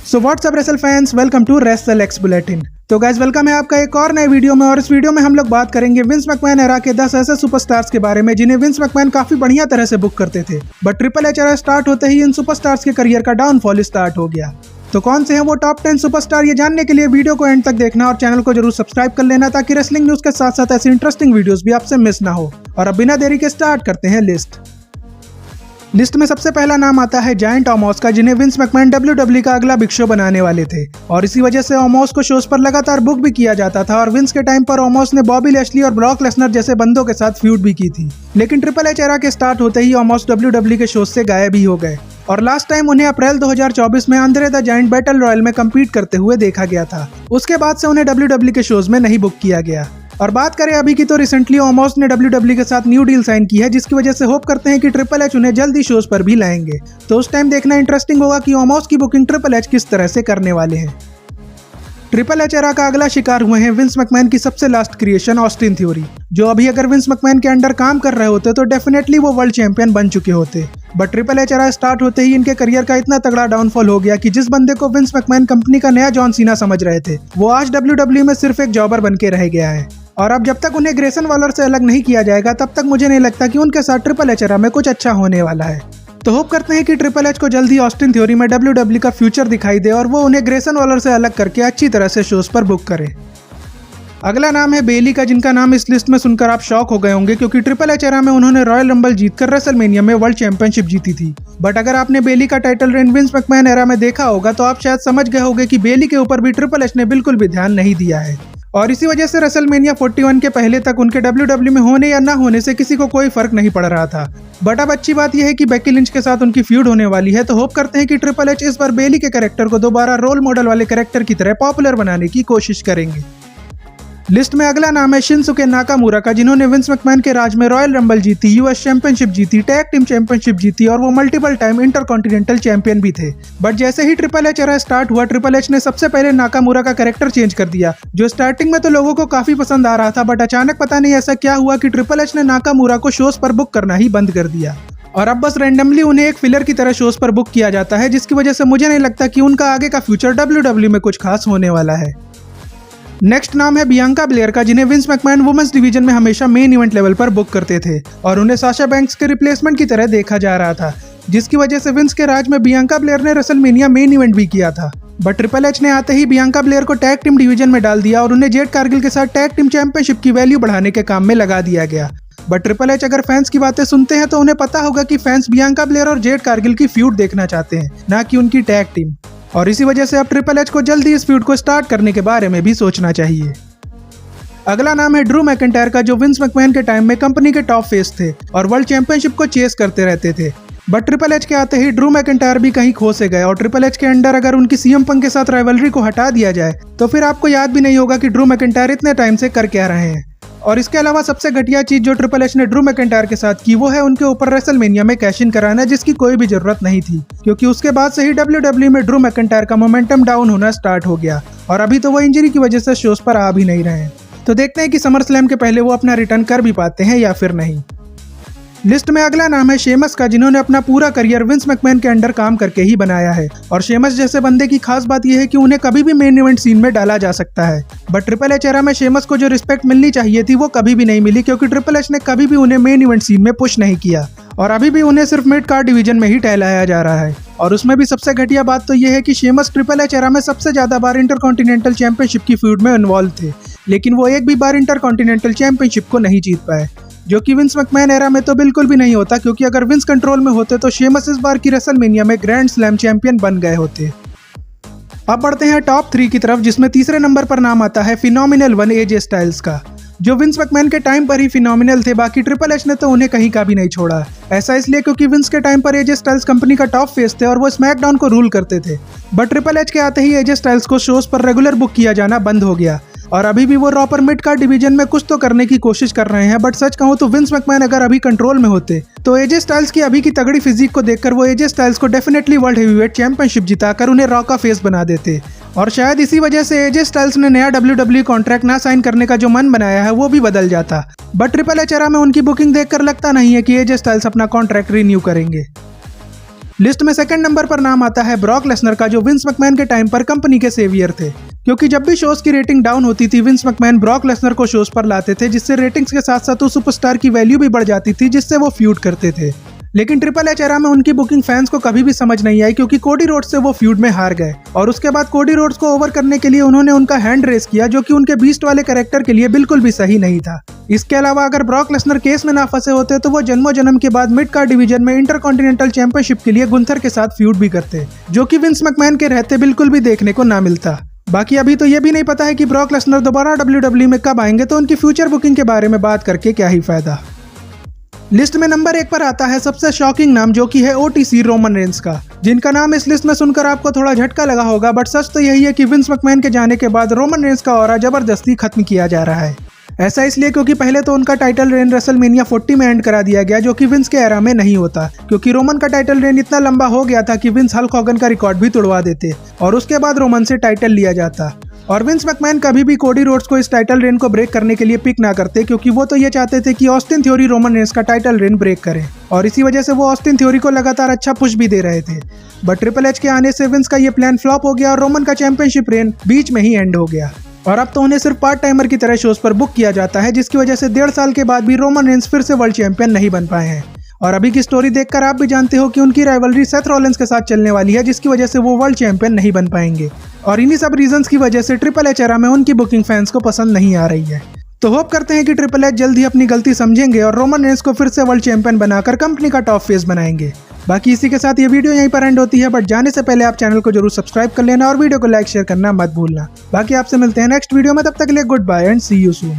So what's up wrestle fans, welcome to wrestle X bulletin. तो guys welcome है आपका एक और नए वीडियो में। और इस वीडियो में हम लोग बात करेंगे विंस मैकमैन एरा के 10 ऐसे सुपरस्टार्स के बारे में जिन्हें विंस मैकमैन काफी बढ़िया तरह से बुक करते थे, but triple H era start होते ही इन सुपरस्टार्स के करियर का डाउनफॉल स्टार्ट हो गया। तो कौन से हैं वो टॉप 10 सुपरस्टार, ये जानने के लिए वीडियो को एंड तक देखना और चैनल को जरूर सब्सक्राइब कर लेना ताकि रेसलिंग न्यूज के साथ साथ ऐसी इंटरेस्टिंग वीडियोस भी आपसे मिस ना हो। और अब बिना देरी के स्टार्ट करते हैं लिस्ट में सबसे पहला नाम आता है जायंट ओमोस का, जिन्हें विंस मैकमैन WWE का अगला बिग शो बनाने वाले थे और इसी वजह से ओमोस को शोज पर लगातार बुक भी किया जाता था। और विंस के टाइम पर ओमोस ने बॉबी लैशली और ब्रॉक लेसनर जैसे बंदों के साथ फ्यूड भी की थी, लेकिन ट्रिपल एच एरा के स्टार्ट होते ही ओमोस WWE के शोज से गायब ही हो गए और लास्ट टाइम उन्हें अप्रैल 2024 में Andure the giant battle royal में कम्पीट करते हुए देखा गया था। उसके बाद से उन्हें WWE के शोज में नहीं बुक किया गया। और बात करें अभी की, तो रिसेंटली ओमोस ने WWE के साथ न्यू डील साइन की है, जिसकी वजह से होप करते हैं कि ट्रिपल एच उन्हें जल्दी शोज पर भी लाएंगे। तो उस टाइम देखना इंटरेस्टिंग होगा कि ओमोस की बुकिंग ट्रिपल एच किस तरह से करने वाले हैं। ट्रिपल एच एरा का अगला शिकार हुए हैं विंस मैकमैन की सबसे लास्ट क्रिएशन ऑस्टिन थ्योरी, जो अभी अगर विंस मैकमैन के अंडर काम कर रहे होते तो डेफिनेटली वो वर्ल्ड चैंपियन बन चुके होते। But triple H era start होते ही इनके करियर का इतना तगड़ा डाउनफॉल हो गया कि जिस बंदे को विंस मैकमैन कंपनी का नया जॉन सीना समझ रहे थे, वो आज WWE में सिर्फ एक जॉबर बन के रह गया है। और अब जब तक उन्हें ग्रेसन वॉलर से अलग नहीं किया जाएगा, तब तक मुझे नहीं लगता कि उनके साथ ट्रिपल एच एरा में कुछ अच्छा होने वाला है। तो होप करते हैं कि ट्रिपल एच को जल्दी ऑस्टिन थ्योरी में WWE का फ्यूचर दिखाई दे और वो उन्हें ग्रेसन वॉलर से अलग करके अच्छी तरह से शोज पर बुक करे। अगला नाम है बेली का, जिनका नाम इस लिस्ट में सुनकर आप शॉक हो गए होंगे क्योंकि ट्रिपल एच एरा में उन्होंने रॉयल रंबल जीतकर रेसलमेनिया में वर्ल्ड चैंपियनशिप जीती थी। बट अगर आपने बेली का title reign Vince McMahon era में देखा होगा तो आप शायद समझ गए होंगे कि बेली के ऊपर भी ट्रिपल एच ने बिल्कुल भी ध्यान नहीं दिया है और इसी वजह से रेसलमेनिया 41 के पहले तक उनके WWE में होने या ना होने से किसी को कोई फर्क नहीं पड़ रहा था। बट अब अच्छी बात यह है कि बेकी लिंच के साथ उनकी फ्यूड होने वाली है, तो होप करते हैं कि ट्रिपल एच इस बार बेली के कैरेक्टर को दोबारा रोल मॉडल वाले कैरेक्टर की तरह पॉपुलर बनाने की कोशिश करेंगे। लिस्ट में अगला नाम है शिनसुके नाकामुरा का, जिन्होंने विंस मैकमैन के राज में रॉयल रंबल जीती, यूएस चैंपियनशिप जीती, टैग टीम चैंपियनशिप जीती और वो मल्टीपल टाइम इंटरकॉन्टिनेंटल चैंपियन भी थे। बट जैसे ही ट्रिपल एच एरा स्टार्ट हुआ, ट्रिपल एच ने सबसे पहले नाकामुरा का कैरेक्टर चेंज कर दिया, जो स्टार्टिंग में तो लोगों को काफी पसंद आ रहा था। बट अचानक पता नहीं ऐसा क्या हुआ कि ट्रिपल एच ने नाकामुरा को शोज पर बुक करना ही बंद कर दिया और अब बस रैंडमली उन्हें एक फिलर की तरह शोज पर बुक किया जाता है, जिसकी वजह से मुझे नहीं लगता कि उनका आगे का फ्यूचर WWE में कुछ खास होने वाला है। नेक्स्ट नाम है बियांका ब्लेयर का, जिन्हें विंस मैकमैन वुमेन्स डिवीजन में हमेशा मेन इवेंट लेवल पर बुक करते थे और उन्हें साशा बैंक्स के रिप्लेसमेंट की तरह देखा जा रहा था, जिसकी वजह से विंस के राज में बियांका ब्लेयर ने रेसलमेनिया मेन इवेंट भी किया था। बट ट्रिपल एच ने आते ही बियांका ब्लेयर को टैग टीम डिवीजन में डाल दिया और उन्हें जेड कारगिल के साथ टैग टीम चैंपियनशिप की वैल्यू बढ़ाने के काम में लगा दिया गया। बट ट्रिपल एच अगर फैंस की बातें सुनते हैं तो उन्हें पता होगा कि फैंस बियांका ब्लेयर और जेड कारगिल की फ्यूड देखना चाहते हैं, ना कि उनकी टैग टीम। और इसी वजह से अब ट्रिपल एच को जल्दी इस फ्यूड को स्टार्ट करने के बारे में भी सोचना चाहिए। अगला नाम है ड्रू मैकिंटायर का, जो विंस मैकमैन के टाइम में कंपनी के टॉप फेस थे और वर्ल्ड चैंपियनशिप को चेस करते रहते थे। बट ट्रिपल एच के आते ही ड्रू मैकिंटायर भी कहीं खो से गए और ट्रिपल एच के अंडर अगर उनकी सीएम पंक के साथ राइवलरी को हटा दिया जाए तो फिर आपको याद भी नहीं होगा कि ड्रू मैकिंटायर इतने टाइम से कर क्या रहे हैं। और इसके अलावा सबसे घटिया चीज जो ट्रिपल एच ने ड्रू मैकिंटायर के साथ की, वो है उनके ऊपर रेसलमेनिया में कैश इन कराना, जिसकी कोई भी जरूरत नहीं थी क्योंकि उसके बाद से ही WWE में ड्रू मैकिंटायर का मोमेंटम डाउन होना स्टार्ट हो गया और अभी तो वो इंजरी की वजह से शोज पर आ भी नहीं रहे हैं। तो देखते हैं कि समर स्लैम के पहले वो अपना रिटर्न कर भी पाते हैं या फिर नहीं। लिस्ट में अगला नाम है शेमस का, जिन्होंने अपना पूरा करियर विंस मैकमैन के अंडर काम करके ही बनाया है और शेमस जैसे बंदे की खास बात यह है कि उन्हें कभी भी मेन इवेंट सीन में डाला जा सकता है। बट ट्रिपल एच एरा में शेमस को जो रिस्पेक्ट मिलनी चाहिए थी वो कभी भी नहीं मिली क्योंकि ट्रिपल एच ने कभी भी उन्हें मेन इवेंट सीन में पुश नहीं किया और अभी भी उन्हें सिर्फ मिड कार्ड डिवीजन में ही टहलाया जा रहा है। और उसमें भी सबसे घटिया बात तो यह है कि शेमस ट्रिपल एच एरा में सबसे ज्यादा बार इंटरकॉन्टिनेंटल चैंपियनशिप की फ्यूड में इन्वॉल्व थे, लेकिन वो एक भी बार इंटरकॉन्टिनेंटल चैंपियनशिप को नहीं जीत पाए, जो कि विंस मैकमैन एरा में तो बिल्कुल भी नहीं होता क्योंकि अगर विंस कंट्रोल में होते तो शेमस इस बार की रेसलमेनिया में ग्रैंड स्लैम चैंपियन बन गए होते। अब बढ़ते हैं टॉप 3 की तरफ, जिसमें तीसरे नंबर पर नाम आता है फिनोमिनल वन एजे स्टाइल्स का, जो विंस मैकमैन के टाइम पर ही फिनोमिनल थे। बाकी ट्रिपल एच ने तो उन्हें कहीं का भी नहीं छोड़ा। ऐसा इसलिए क्योंकि विंस के टाइम पर एजे स्टाइल्स कंपनी का टॉप फेस थे और वो स्मैकडाउन को रूल करते थे। बट ट्रिपल एच के आते ही एजे स्टाइल्स को शोज पर रेगुलर बुक किया जाना बंद हो गया और अभी भी वो रॉ पर मिड कार्ड डिवीजन में कुछ तो करने की कोशिश कर रहे हैं। बट सच कहूं तो विंस मैकमैन अगर अभी कंट्रोल में होते तो एजे स्टाइल्स की अभी की तगड़ी फिजिक को देखकर वो एजे स्टाइल्स को डेफिनेटली वर्ल्ड हेवीवेट चैंपियनशिप जिताकर उन्हें रॉ का फेस बना देते। और शायद इसी वजह से एजे स्टाइल्स ने नया WWE कॉन्ट्रैक्ट ना साइन करने का जो मन बनाया है वो भी बदल जाता। बट ट्रिपल एच एरा में उनकी बुकिंग देखकर लगता नहीं है कि एजे स्टाइल्स अपना कॉन्ट्रैक्ट रिन्यू करेंगे। लिस्ट में सेकंड नंबर पर नाम आता है ब्रॉक लेसनर का, जो विंस मैकमैन के टाइम पर कंपनी के सेवियर थे, क्योंकि जब भी शोज की रेटिंग डाउन होती थी विंस मैकमैन ब्रॉक लेसनर को शोज पर लाते थे, जिससे रेटिंग्स के साथ साथ उस सुपरस्टार की वैल्यू भी बढ़ जाती थी, जिससे वो फ्यूड करते थे। लेकिन ट्रिपल एच एरा में उनकी बुकिंग फैंस को कभी भी समझ नहीं आई, क्योंकि कोडी रोड्स से वो फ्यूड में हार गए और उसके बाद कोडी रोड्स को ओवर करने के लिए उन्होंने उनका हैंड रेस किया, जो कि उनके बीस्ट वाले कैरेक्टर के लिए बिल्कुल भी सही नहीं था। इसके अलावा अगर ब्रॉक लेसनर केस में ना फंसे होते तो वो जन्मों जन्म के बाद मिड कार्ड डिवीजन में इंटरकॉन्टिनेंटल चैंपियनशिप के लिए गुंथर के साथ फ्यूड भी करते, जो कि विंस मैकमैन के रहते बिल्कुल भी देखने को ना मिलता। बाकी अभी तो ये भी नहीं पता है कि ब्रॉक लेसनर दोबारा WWE में कब आएंगे, तो उनकी फ्यूचर बुकिंग के बारे में बात करके क्या ही फायदा। लिस्ट में नंबर 1 पर आता है सबसे शॉकिंग नाम, जो कि है OTC रोमन रेंस का, जिनका नाम इस लिस्ट में सुनकर आपको थोड़ा झटका लगा होगा, बट सच तो यही है कि विंस मैकमैन के जाने के बाद रोमन रेंस का ऑरा जबरदस्ती खत्म किया जा रहा है। ऐसा इसलिए क्योंकि पहले तो उनका टाइटल रेन रेसलमेनिया 40 में एंड करा दिया गया, जो कि विंस के एरा में नहीं होता, क्योंकि रोमन का टाइटल रेन इतना लंबा हो गया था कि विंस हल्क हॉगन का रिकॉर्ड भी तोड़वा देते और उसके बाद रोमन से टाइटल लिया जाता। और विंस मैकमैन कभी भी कोडी रोड्स को इस टाइटल रेन को ब्रेक करने के लिए पिक ना करते, क्योंकि वो तो ये चाहते थे कि ऑस्टिन थ्योरी रोमन रेंस का टाइटल रेन ब्रेक करे, और इसी वजह से वो ऑस्टिन थ्योरी को लगातार अच्छा पुश भी दे रहे थे। बट ट्रिपल एच के आने से विंस का ये प्लान फ्लॉप हो गया और रोमन का चैंपियनशिप रेन बीच में ही एंड हो गया, और अब तो उन्हें सिर्फ पार्ट टाइमर की तरह शोज पर बुक किया जाता है, जिसकी वजह से 1.5 साल के बाद भी रोमन रेंस फिर से वर्ल्ड चैंपियन नहीं बन पाए हैं। और अभी की स्टोरी देखकर आप भी जानते हो कि उनकी राइवलरी सेथ रॉलिंस के साथ चलने वाली है, जिसकी वजह से वो वर्ल्ड चैंपियन नहीं बन पाएंगे, और इन्हीं सब रीजंस की वजह से ट्रिपल एच एरा में उनकी बुकिंग फैंस को पसंद नहीं आ रही है। तो होप करते हैं कि ट्रिपल एच जल्द ही अपनी गलती समझेंगे और रोमन रेंस को फिर से वर्ल्ड चैंपियन बनाकर कंपनी का टॉप फेस बनाएंगे। बाकी इसी के साथ ये वीडियो यहीं पर एंड होती है, बट जाने से पहले आप चैनल को जरूर सब्सक्राइब कर लेना और वीडियो को लाइक शेयर करना मत भूलना। बाकी आपसे मिलते हैं नेक्स्ट वीडियो में, तब तक के लिए goodbye and see you soon.